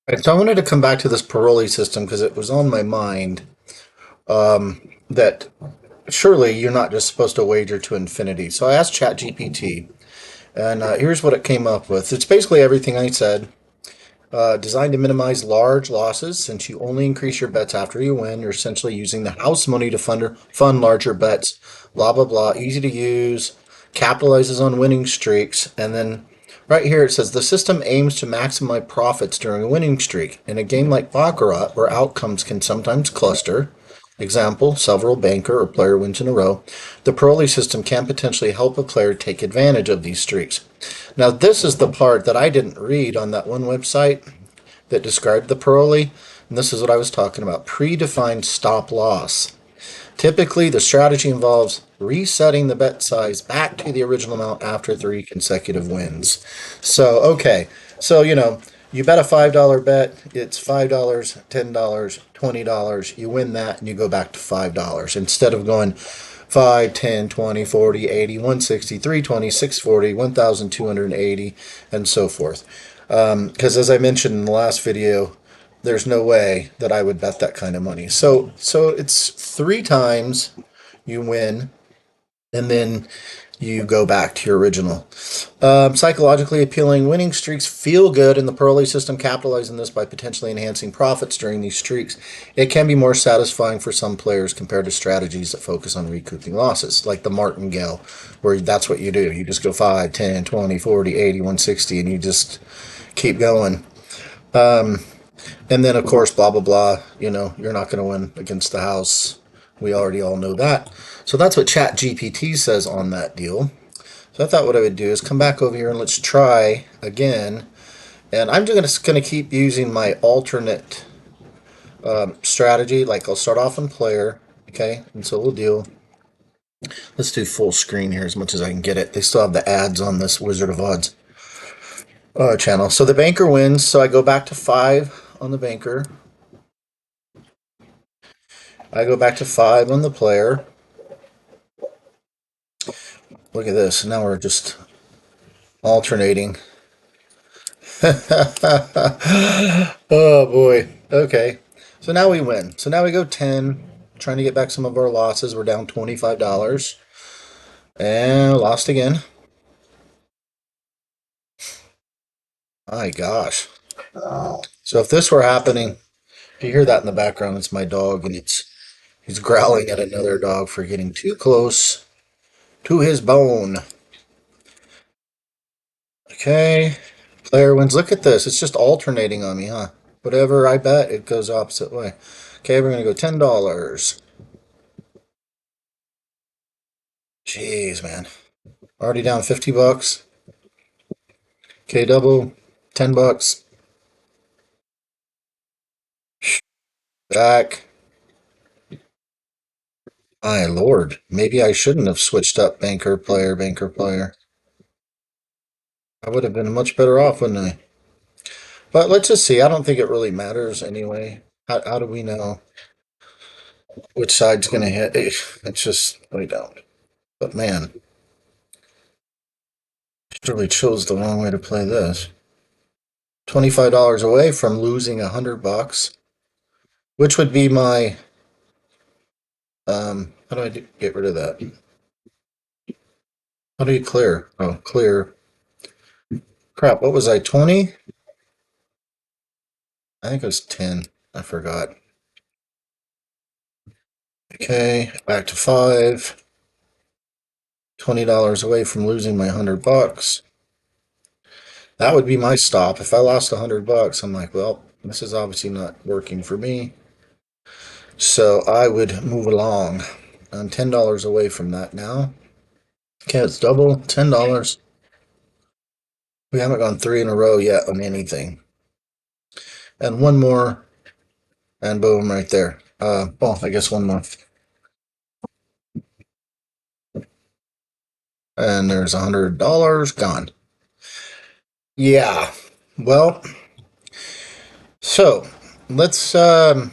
Right, so I wanted to come back to this Paroli system because it was on my mind that surely you're not just supposed to wager to infinity. So I asked ChatGPT, and here's what it came up with. It's basically everything I said, designed to minimize large losses. Since you only increase your bets after you win, you're essentially using the house money to fund larger bets. Blah blah blah. Easy to use, capitalizes on winning streaks, and then right here it says the system aims to maximize profits during a winning streak. In a game like Baccarat, where outcomes can sometimes cluster, example, several banker or player wins in a row, the Paroli system can potentially help a player take advantage of these streaks. Now, this is the part that I didn't read on that one website that described the Paroli, and this is what I was talking about, predefined stop loss. Typically, the strategy involves resetting the bet size back to the original amount after 3 consecutive wins. So, okay, so you bet a $5 bet, it's $5, $10, $20. You win that and you go back to $5 instead of going 5, 10, 20, 40, 80, 160, 320, 640, 1,280, and so forth. Because as I mentioned in the last video, there's no way that I would bet that kind of money. So it's 3 times you win, and then you go back to your original. Psychologically appealing winning streaks feel good, and the Paroli system capitalizes on this by potentially enhancing profits during these streaks. It can be more satisfying for some players compared to strategies that focus on recouping losses, like the martingale, where that's what you do. You just go 5, 10, 20, 40, 80, 160, and you just keep going. And then, of course, blah, blah, blah. You're not going to win against the house. We already all know that. So that's what ChatGPT says on that deal. So I thought what I would do is come back over here and let's try again. And I'm just going to keep using my alternate strategy. Like I'll start off on player. Okay. And so we'll deal. Let's do full screen here as much as I can get it. They still have the ads on this Wizard of Odds channel. So the banker wins. So I go back to 5 on the banker. I go back to 5 on the player. Look at this. Now we're just alternating. Oh boy. Okay. So now we win. So now we go 10, trying to get back some of our losses. We're down $25. And lost again. My gosh. So if this were happening, if you hear that in the background, it's my dog, and he's growling at another dog for getting too close to his bone. Okay. Player wins. Look at this. It's just alternating on me, huh? Whatever I bet, it goes opposite way. Okay, we're going to go $10. Jeez, man. Already down 50 bucks. Okay, double. $10. Back. My lord. Maybe I shouldn't have switched up banker, player, banker, player. I would have been much better off, wouldn't I? But let's just see. I don't think it really matters anyway. How do we know which side's going to hit? It's just, we don't. But man, surely chose the wrong way to play this. $25 away from losing 100 bucks, which would be my, how do I get rid of that? How do you clear? Oh, clear. Crap, what was I, 20? I think it was 10. I forgot. Okay, back to 5. $20 away from losing my 100 bucks. That would be my stop. If I lost 100 bucks, I'm like, well, this is obviously not working for me. So I would move along. I'm $10 away from that now. Okay, it's double, $10. We haven't gone 3 in a row yet on anything. And one more, and boom, right there. Well, I guess one more. And there's $100 gone. Yeah. Well, so let's let's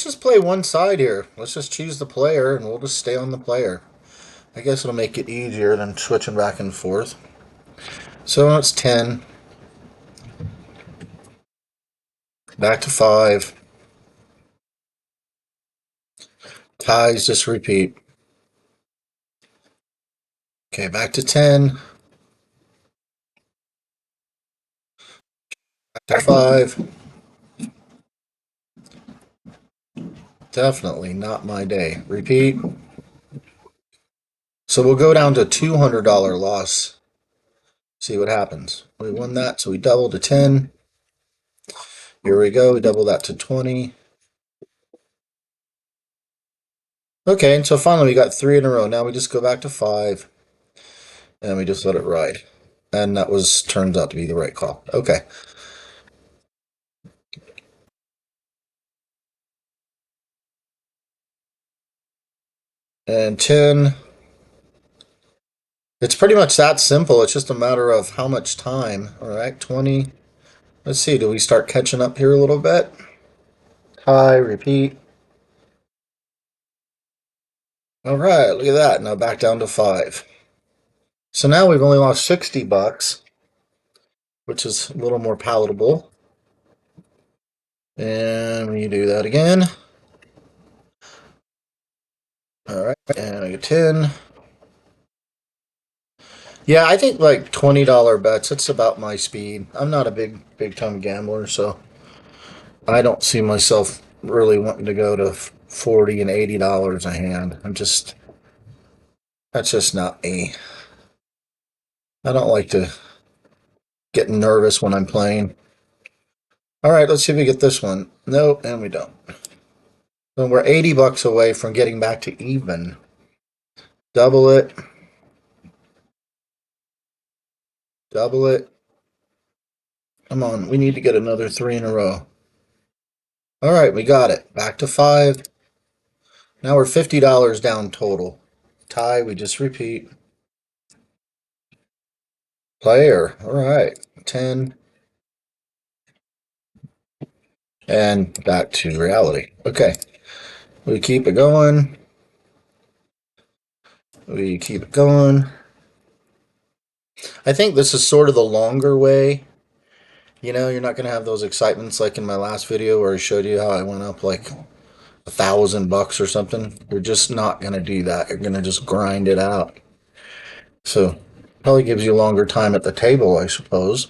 just play one side here. Let's just choose the player, and we'll just stay on the player. I guess it'll make it easier than switching back and forth. So it's 10. Back to 5. Ties, just repeat. Okay, back to 10. Back to 5. Definitely not my day. Repeat. So we'll go down to $200 loss. See what happens. We won that, so we double to 10. Here we go. We double that to 20. Okay, and so finally we got 3 in a row. Now we just go back to 5, and we just let it ride. And that turns out to be the right call. Okay. And 10. It's pretty much that simple. It's just a matter of how much time. All right, 20. Let's see, do we start catching up here a little bit? High, repeat. All right, look at that. Now back down to 5. So now we've only lost $60, which is a little more palatable. And we do that again. All right, and I get 10. Yeah, I think like $20 bets. That's about my speed. I'm not a big time gambler, so I don't see myself really wanting to go to 40 and $80 a hand. That's just not me. I don't like to get nervous when I'm playing. All right, let's see if we get this one. Nope, and we don't. So we're $80 away from getting back to even. Double it. Double it. Come on, we need to get another 3 in a row. All right, we got it. Back to 5. Now we're $50 down total. Tie, we just repeat. Player. All right. 10. And back to reality. Okay. We keep it going. We keep it going. I think this is sort of the longer way. You know, you're not going to have those excitements like in my last video where I showed you how I went up like $1,000 or something. You're just not going to do that. You're going to just grind it out. So probably gives you longer time at the table, I suppose.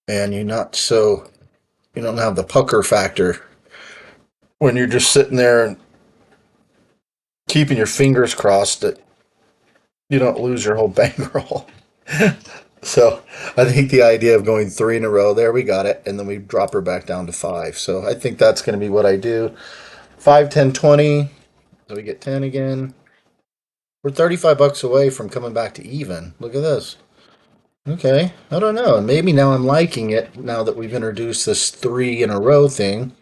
And you don't have the pucker factor when you're just sitting there and keeping your fingers crossed that you don't lose your whole bankroll. So I think the idea of going 3 in a row, there we got it, and then we drop her back down to 5. So I think that's going to be what I do. 5, 10, 20. So we get 10 again. We're $35 away from coming back to even. Look at this. Okay, I don't know. Maybe now I'm liking it now that we've introduced this 3 in a row thing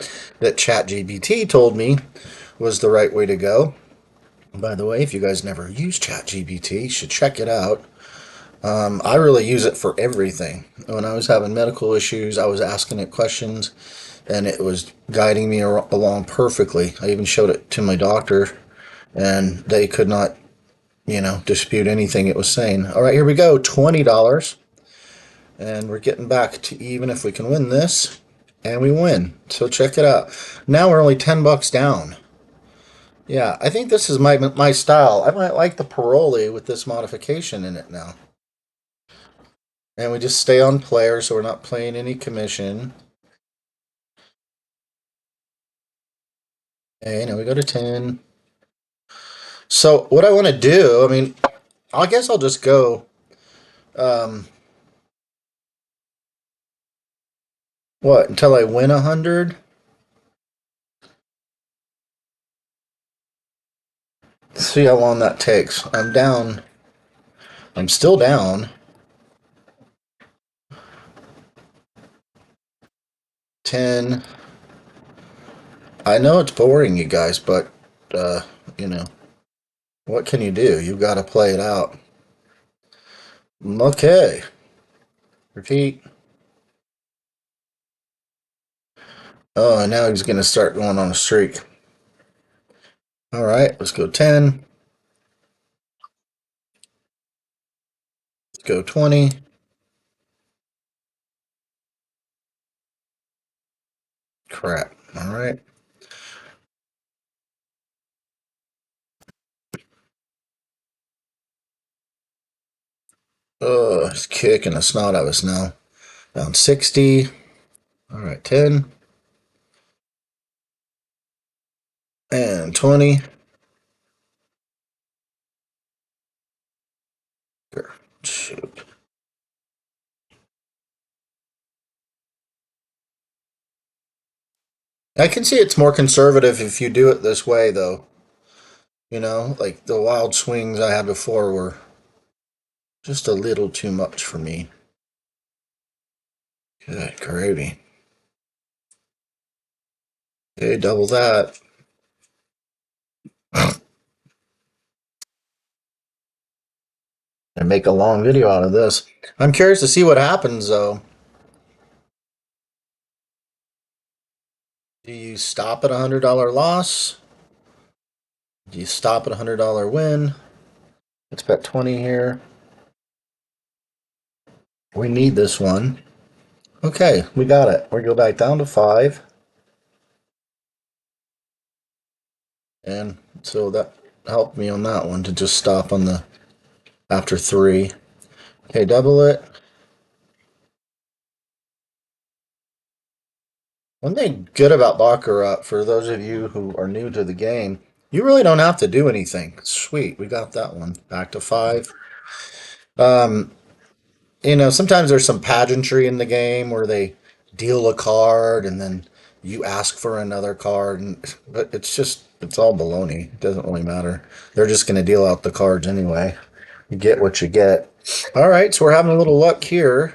that ChatGPT told me was the right way to go. By the way, if you guys never use ChatGPT, you should check it out. I really use it for everything. When I was having medical issues, I was asking it questions, and it was guiding me along perfectly. I even showed it to my doctor, and they could not, dispute anything it was saying. All right, here we go. $20, and we're getting back to even if we can win this, and we win. So check it out. Now we're only $10 down. Yeah, I think this is my style. I might like the Paroli with this modification in it now. And we just stay on player, so we're not playing any commission. Okay, now we go to 10. So what I want to do, I mean, I guess I'll just go, until I win 100? See how long that takes. I'm down. I'm still down. 10. I know it's boring, you guys, but, uh, you know, what can you do? You've got to play it out. Okay. Repeat. Oh, and now he's going to start going on a streak. All right, let's go 10. Let's go 20. Crap. All right. It's kicking the snot out of us now. Down 60. All right, 10 and 20. Shoot. I can see it's more conservative if you do it this way, though. Like the wild swings I had before were just a little too much for me. Good gravy. Okay, double that. And make a long video out of this. I'm curious to see what happens, though. Do you stop at $100 loss? Do you stop at $100 win? Let's bet 20 here. We need this one. Okay, we got it. We go back down to 5. And so that helped me on that one to just stop on the after 3. Okay, double it. One thing good about Baccarat, for those of you who are new to the game, you really don't have to do anything. Sweet, we got that one. Back to 5. Um, sometimes there's some pageantry in the game where they deal a card and then you ask for another card, but it's all baloney. It doesn't really matter. They're just going to deal out the cards anyway. You get what you get. All right, so we're having a little luck here.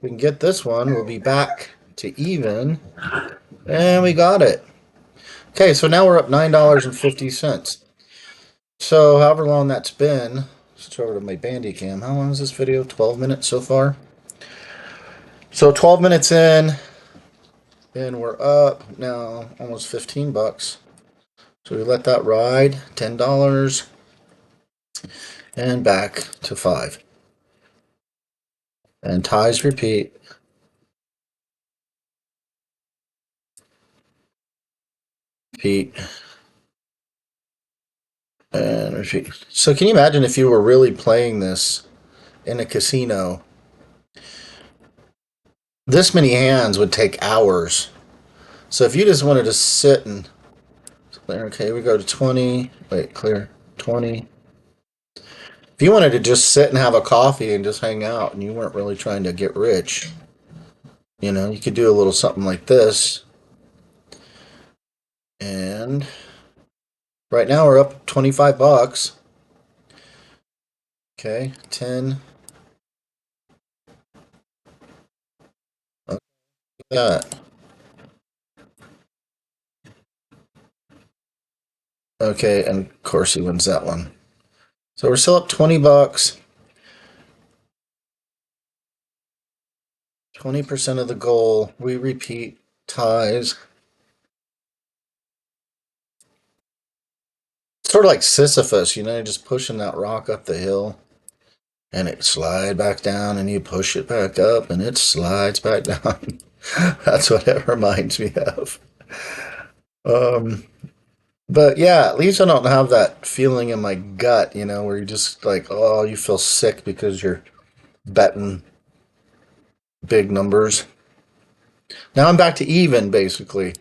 We can get this one. We'll be back to even, and we got it. Okay, so now we're up $9.50. So however long that's been, switch over to my Bandicam. How long is this video? 12 minutes so far. So 12 minutes in, and we're up now almost 15 bucks. So we let that ride, $10, and back to 5. And ties repeat. Repeat. And repeat. So can you imagine if you were really playing this in a casino? This many hands would take hours. So if you just wanted to sit and okay, we go to 20. Wait, clear 20. If you wanted to just sit and have a coffee and just hang out and you weren't really trying to get rich, you could do a little something like this. And right now we're up 25 bucks. Okay, 10. Look at that. Okay, and of course he wins that one. So we're still up 20 bucks. 20% of the goal. We repeat ties. Sort of like Sisyphus, just pushing that rock up the hill. And it slide back down, and you push it back up, and it slides back down. That's what it reminds me of. Um, but yeah, at least I don't have that feeling in my gut, where you just like, oh, you feel sick because you're betting big numbers. Now I'm back to even, basically,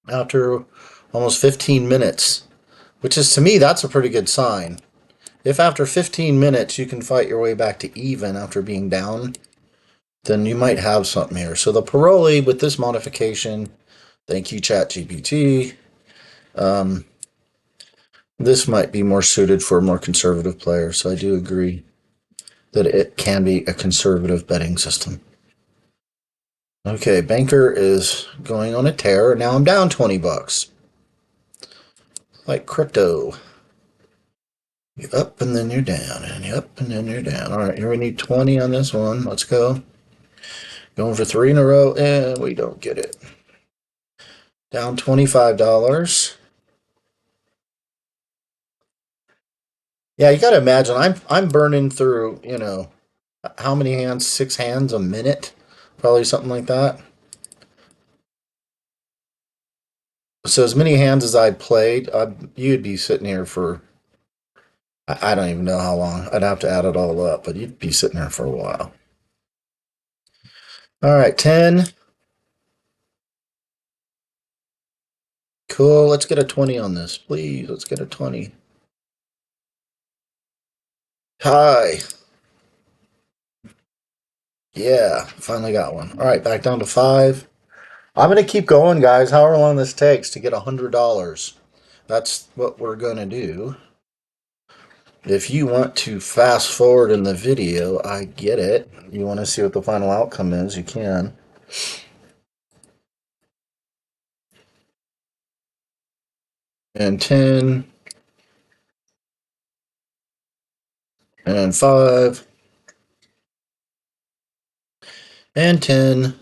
after almost 15 minutes, which is to me, that's a pretty good sign. If after 15 minutes you can fight your way back to even after being down, then you might have something here. So the Paroli with this modification, thank you, ChatGPT. This might be more suited for a more conservative player. So I do agree that it can be a conservative betting system. Okay, banker is going on a tear. Now I'm down 20 bucks. Like crypto. You're up and then you're down, and you're up and then you're down. All right, here we need 20 on this one. Let's go. Going for 3 in a row, and we don't get it. Down $25. Yeah, you got to imagine. I'm burning through. How many hands? 6 hands a minute, probably something like that. So as many hands as I played, you'd be sitting here for I don't even know how long. I'd have to add it all up, but you'd be sitting there for a while. All right, 10. Cool. Let's get a 20 on this, please. Let's get a 20. Hi. Yeah, finally got one. All right, back down to 5. I'm going to keep going, guys, however long this takes to get $100. That's what we're going to do. If you want to fast forward in the video, I get it. You want to see what the final outcome is, you can. And 10. And 5. And 10.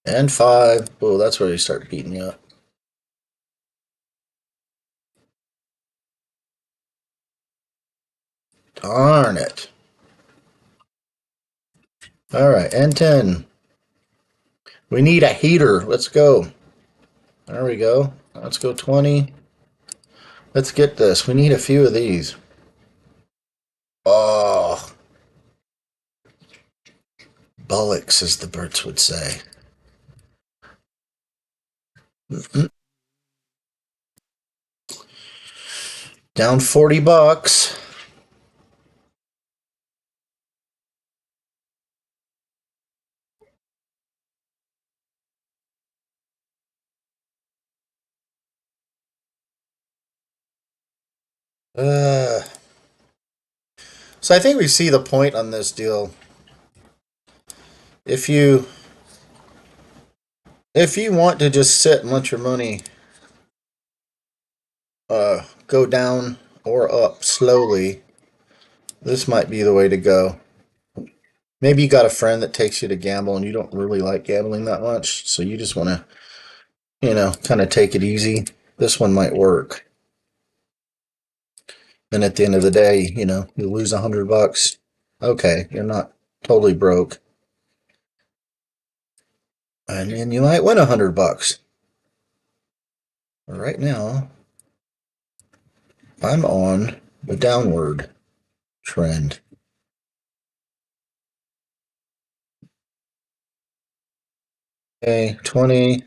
And 5. Oh, that's where you start beating you up. Darn it. All right, and 10. We need a heater. Let's go. There we go. Let's go 20. Let's get this. We need a few of these. Oh, bullocks, as the birds would say. Down $40. Uh, so I think we see the point on this deal. If you want to just sit and let your money go down or up slowly, this might be the way to go. Maybe you got a friend that takes you to gamble and you don't really like gambling that much, so you just want to, kind of take it easy. This one might work. And at the end of the day, you lose $100. Okay, you're not totally broke. And then you might win $100. Right now, I'm on the downward trend. Okay, 20.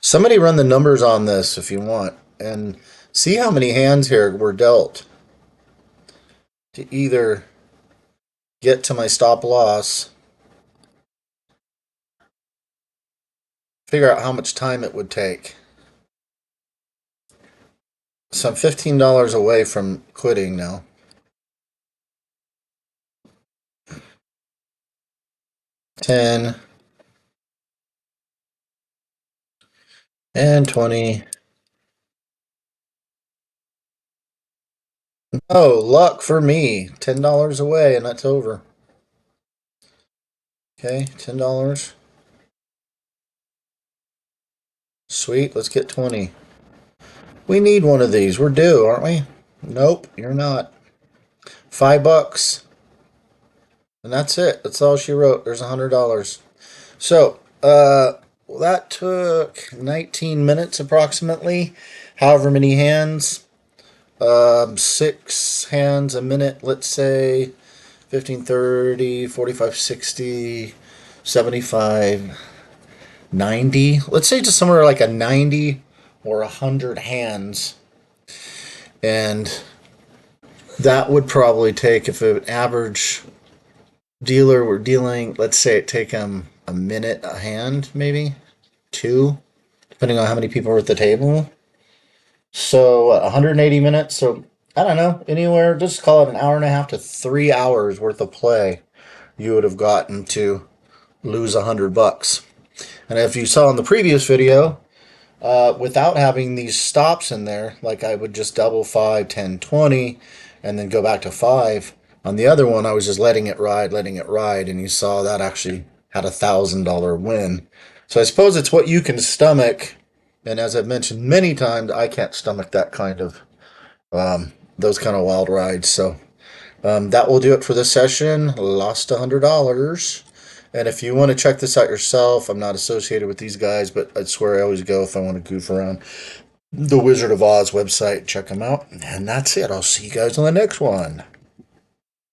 Somebody run the numbers on this if you want and see how many hands here were dealt to either get to my stop loss, figure out how much time it would take. So I'm $15 away from quitting now. $10 and 20. Oh, luck for me. $10 away and that's over. Okay, $10. Sweet, let's get 20. We need one of these. We're due, aren't we? Nope, you're not. $5. And that's it. That's all she wrote. There's $100. So, that took 19 minutes approximately. However many hands. 6 hands a minute, let's say. 15, 30, 45, 60, 75, 90. Let's say just somewhere like a 90 or 100 hands. And that would probably take, if an average dealer were dealing, let's say it take him a minute a hand, maybe 2, depending on how many people are at the table. So 180 minutes. So I don't know, anywhere, just call it an hour and a half to 3 hours worth of play you would have gotten to lose $100. And if you saw in the previous video, without having these stops in there, like I would just double 5, 10, 20, and then go back to 5. On the other one, I was just letting it ride, and you saw that actually had $1,000 win. So I suppose it's what you can stomach. And as I've mentioned many times, I can't stomach that kind of those kind of wild rides. So that will do it for this session. Lost $100. And if you want to check this out yourself, I'm not associated with these guys, but that's where I always go if I want to goof around. The Wizard of Oz website. Check them out. And that's it. I'll see you guys on the next one.